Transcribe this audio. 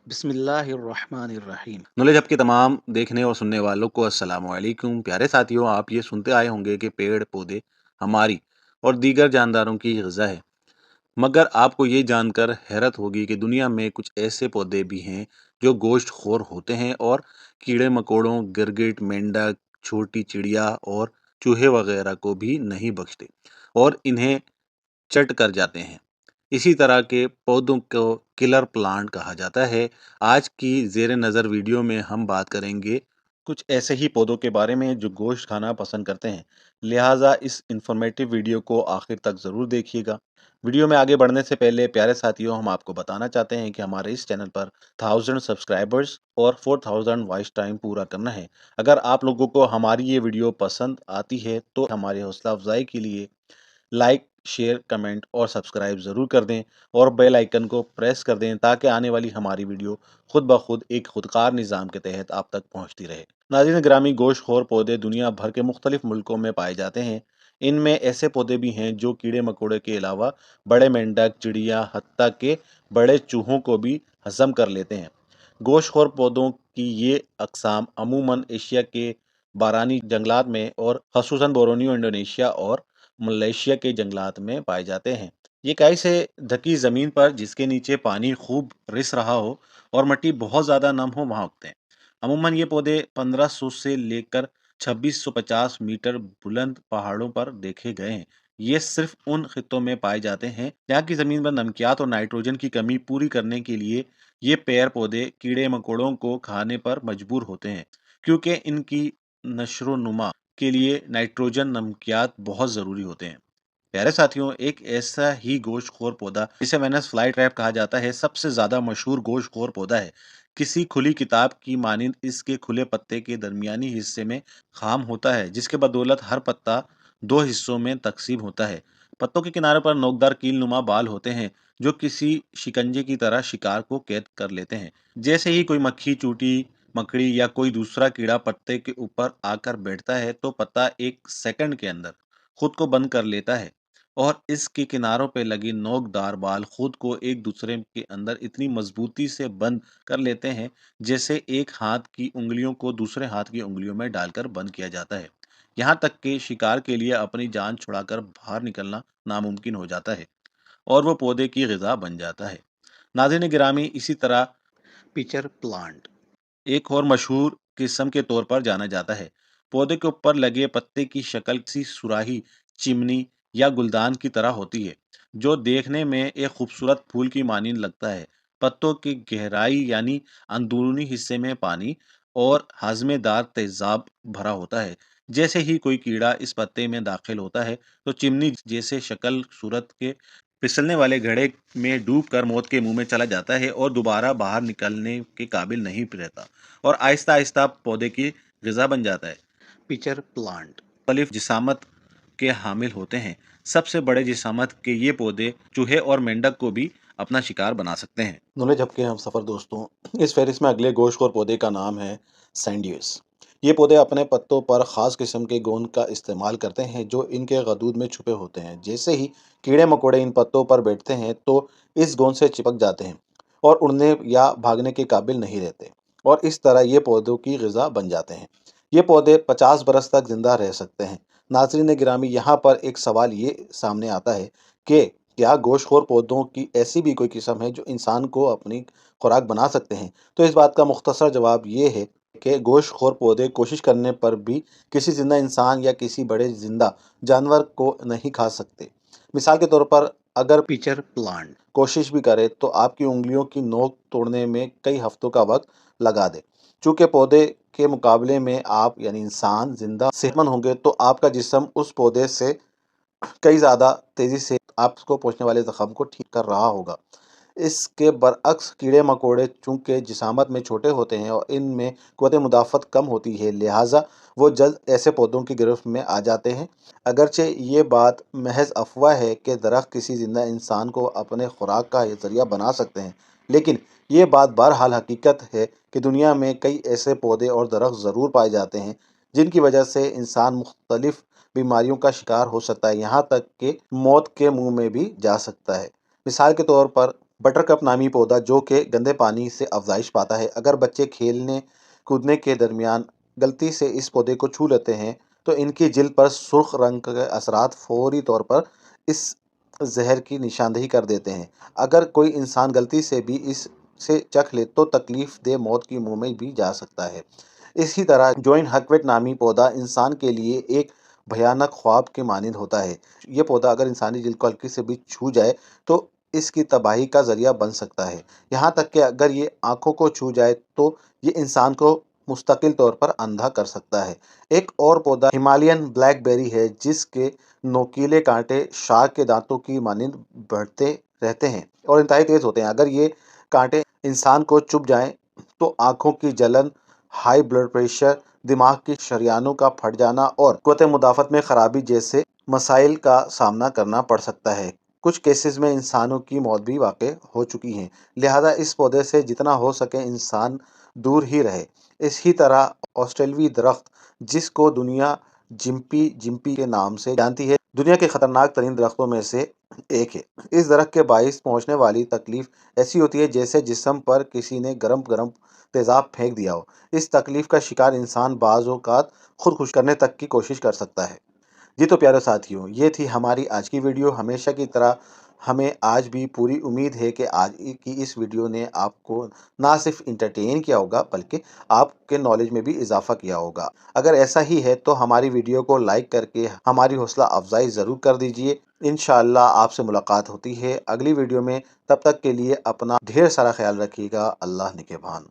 بسم اللہ الرحمن الرحیم۔ نالج ہب کے تمام دیکھنے اور سننے والوں کو السلام علیکم۔ پیارے ساتھیوں، آپ یہ سنتے آئے ہوں گے کہ پیڑ پودے ہماری اور دیگر جانداروں کی غذا ہے، مگر آپ کو یہ جان کر حیرت ہوگی کہ دنیا میں کچھ ایسے پودے بھی ہیں جو گوشت خور ہوتے ہیں اور کیڑے مکوڑوں، گرگٹ، مینڈک، چھوٹی چڑیا اور چوہے وغیرہ کو بھی نہیں بخشتے اور انہیں چٹ کر جاتے ہیں۔ اسی طرح کے پودوں کو کلر پلانٹ کہا جاتا ہے۔ آج کی زیر نظر ویڈیو میں ہم بات کریں گے کچھ ایسے ہی پودوں کے بارے میں جو گوشت کھانا پسند کرتے ہیں، لہٰذا اس انفارمیٹیو ویڈیو کو آخر تک ضرور دیکھیے گا۔ ویڈیو میں آگے بڑھنے سے پہلے پیارے ساتھیوں، ہم آپ کو بتانا چاہتے ہیں کہ ہمارے اس چینل پر 1000 سبسکرائبرز اور 4000 وائس ٹائم پورا کرنا ہے۔ اگر آپ لوگوں کو ہماری یہ ویڈیو پسند آتی ہے تو ہماری حوصلہ افزائی کے لیے لائک، شیئر، کمنٹ اور سبسکرائب ضرور کر دیں اور بیل آئیکن کو پریس کر دیں تاکہ آنے والی ہماری ویڈیو خود بخود ایک خودکار نظام کے تحت آپ تک پہنچتی رہے۔ ناظرین گرامی، گوشت خور پودے دنیا بھر کے مختلف ملکوں میں پائے جاتے ہیں۔ ان میں ایسے پودے بھی ہیں جو کیڑے مکوڑے کے علاوہ بڑے مینڈک، چڑیا، حتیٰ کہ بڑے چوہوں کو بھی ہضم کر لیتے ہیں۔ گوشت خور پودوں کی یہ اقسام عموماً ایشیا کے بارانی جنگلات میں اور خصوصاً بورنیو، انڈونیشیا اور ملائیشیا کے جنگلات میں پائے جاتے ہیں۔ یہ کائی سے ڈھکی زمین پر جس کے نیچے پانی خوب رس رہا ہو اور مٹی بہت زیادہ نم ہو وہاں اگتے ہیں۔ عموماً یہ پودے 1500 سے لے کر 2650 میٹر بلند پہاڑوں پر دیکھے گئے ہیں۔ یہ صرف ان خطوں میں پائے جاتے ہیں جہاں کی زمین پر نمکیات اور نائٹروجن کی کمی پوری کرنے کے لیے یہ پیڑ پودے کیڑے مکوڑوں کو کھانے پر مجبور ہوتے ہیں، کیونکہ ان کی نشو و نما کے لیے نائٹروجن نمکیات بہت ضروری ہوتے ہیں۔ پیارے ساتھیوں، ایک ایسا ہی گوشت خور پودا جسے وینس فلائی ٹریپ کہا جاتا ہے، سب سے زیادہ مشہور گوشت خور پودا ہے۔ کسی کھلی کتاب کی مانند اس کے کھلے پتے کے درمیانی حصے میں خام ہوتا ہے، جس کے بدولت ہر پتا 2 حصوں میں تقسیم ہوتا ہے۔ پتوں کے کناروں پر نوکدار کیل نما بال ہوتے ہیں جو کسی شکنجے کی طرح شکار کو قید کر لیتے ہیں۔ جیسے ہی کوئی مکھی، چوٹی، مکڑی یا کوئی دوسرا کیڑا پتے کے اوپر آ کر بیٹھتا ہے تو پتا 1 سیکنڈ کے اندر خود کو بند کر لیتا ہے اور اس کے کناروں پہ لگی نوکدار بال خود کو ایک دوسرے کے اندر اتنی مضبوطی سے بند کر لیتے ہیں جیسے ایک ہاتھ کی انگلیوں کو دوسرے ہاتھ کی انگلیوں میں ڈال کر بند کیا جاتا ہے، یہاں تک کہ شکار کے لیے اپنی جان چھڑا کر باہر نکلنا ناممکن ہو جاتا ہے اور وہ پودے کی غذا بن جاتا ہے۔ ناظرین گرامی، اسی طرح پیچر پلانٹ ایک اور مشہور قسم کے طور پر جانا جاتا ہے۔ پودے کے اوپر لگے پتے کی شکل کسی سوراخی، چمنی یا گلدان کی طرح ہوتی ہے جو دیکھنے میں ایک خوبصورت پھول کی مانند لگتا ہے۔ پتوں کی گہرائی یعنی اندرونی حصے میں پانی اور ہاضمے دار تیزاب بھرا ہوتا ہے۔ جیسے ہی کوئی کیڑا اس پتے میں داخل ہوتا ہے تو چمنی جیسے شکل صورت کے پھسلنے والے گھڑے میں ڈوب کر موت کے منہ میں چلا جاتا ہے اور دوبارہ باہر نکلنے کے قابل نہیں رہتا اور آہستہ آہستہ پودے کی غذا بن جاتا ہے۔ پیچر پلانٹ مختلف جسامت کے حامل ہوتے ہیں۔ سب سے بڑے جسامت کے یہ پودے چوہے اور مینڈک کو بھی اپنا شکار بنا سکتے ہیں۔ نالج ہب کے ہم سفر دوستوں، اس فہرست میں اگلے گوشت خور پودے کا نام ہے سینڈیوس۔ یہ پودے اپنے پتوں پر خاص قسم کے گوند کا استعمال کرتے ہیں جو ان کے غدود میں چھپے ہوتے ہیں۔ جیسے ہی کیڑے مکوڑے ان پتوں پر بیٹھتے ہیں تو اس گوند سے چپک جاتے ہیں اور اڑنے یا بھاگنے کے قابل نہیں رہتے اور اس طرح یہ پودوں کی غذا بن جاتے ہیں۔ یہ پودے 50 برس تک زندہ رہ سکتے ہیں۔ ناظرین گرامی، یہاں پر ایک سوال یہ سامنے آتا ہے کہ کیا گوشت خور پودوں کی ایسی بھی کوئی قسم ہے جو انسان کو اپنی خوراک بنا سکتے ہیں؟ تو اس بات کا مختصر جواب یہ ہے کہ گوشت خور پودے کوشش کرنے پر بھی کسی زندہ انسان یا کسی بڑے زندہ جانور کو نہیں کھا سکتے۔ مثال کے طور پر اگر پیچر پلانٹ کوشش بھی کرے تو آپ کی انگلیوں کی نوک توڑنے میں کئی ہفتوں کا وقت لگا دے۔ چونکہ پودے کے مقابلے میں آپ یعنی انسان زندہ صحت مند ہوں گے تو آپ کا جسم اس پودے سے کئی زیادہ تیزی سے آپ کو پہنچنے والے زخم کو ٹھیک کر رہا ہوگا۔ اس کے برعکس کیڑے مکوڑے چونکہ جسامت میں چھوٹے ہوتے ہیں اور ان میں قوت مدافعت کم ہوتی ہے، لہٰذا وہ جلد ایسے پودوں کی گرفت میں آ جاتے ہیں۔ اگرچہ یہ بات محض افواہ ہے کہ درخت کسی زندہ انسان کو اپنے خوراک کا ذریعہ بنا سکتے ہیں، لیکن یہ بات بہرحال حقیقت ہے کہ دنیا میں کئی ایسے پودے اور درخت ضرور پائے جاتے ہیں جن کی وجہ سے انسان مختلف بیماریوں کا شکار ہو سکتا ہے، یہاں تک کہ موت کے منہ میں بھی جا سکتا ہے۔ مثال کے طور پر بٹر کپ نامی پودا جو کہ گندے پانی سے افزائش پاتا ہے، اگر بچے کھیلنے کودنے کے درمیان غلطی سے اس پودے کو چھو لیتے ہیں تو ان کی جلد پر سرخ رنگ کے اثرات فوری طور پر اس زہر کی نشاندہی کر دیتے ہیں۔ اگر کوئی انسان غلطی سے بھی اس سے چکھ لے تو تکلیف دہ موت کی منہ میں بھی جا سکتا ہے۔ اسی طرح جوائن ہکویٹ نامی پودا انسان کے لیے ایک بھیانک خواب کے مانند ہوتا ہے۔ یہ پودا اگر انسانی جلد کو ہلکی سے بھی چھو جائے تو اس کی تباہی کا ذریعہ بن سکتا ہے، یہاں تک کہ اگر یہ آنکھوں کو چھو جائے تو یہ انسان کو مستقل طور پر اندھا کر سکتا ہے۔ ایک اور پودا ہمالین بلیک بیری ہے جس کے نوکیلے کانٹے شارک کے دانتوں کی مانند بڑھتے رہتے ہیں اور انتہائی تیز ہوتے ہیں۔ اگر یہ کانٹے انسان کو چبھ جائیں تو آنکھوں کی جلن، ہائی بلڈ پریشر، دماغ کی شریانوں کا پھٹ جانا اور قوت مدافعت میں خرابی جیسے مسائل کا سامنا کرنا پڑ سکتا ہے۔ کچھ کیسز میں انسانوں کی موت بھی واقع ہو چکی ہیں، لہذا اس پودے سے جتنا ہو سکے انسان دور ہی رہے۔ اسی طرح آسٹریلوی درخت جس کو دنیا جمپی کے نام سے جانتی ہے، دنیا کے خطرناک ترین درختوں میں سے ایک ہے۔ اس درخت کے باعث پہنچنے والی تکلیف ایسی ہوتی ہے جیسے جسم پر کسی نے گرم تیزاب پھینک دیا ہو۔ اس تکلیف کا شکار انسان بعض اوقات خودکشی کرنے تک کی کوشش کر سکتا ہے۔ جی تو پیارے ساتھیوں، یہ تھی ہماری آج کی ویڈیو۔ ہمیشہ کی طرح ہمیں آج بھی پوری امید ہے کہ آج کی اس ویڈیو نے آپ کو نہ صرف انٹرٹین کیا ہوگا بلکہ آپ کے نالج میں بھی اضافہ کیا ہوگا۔ اگر ایسا ہی ہے تو ہماری ویڈیو کو لائک کر کے ہماری حوصلہ افزائی ضرور کر دیجئے۔ انشاءاللہ آپ سے ملاقات ہوتی ہے اگلی ویڈیو میں، تب تک کے لیے اپنا ڈھیر سارا خیال رکھیے گا۔ اللہ نگہبان۔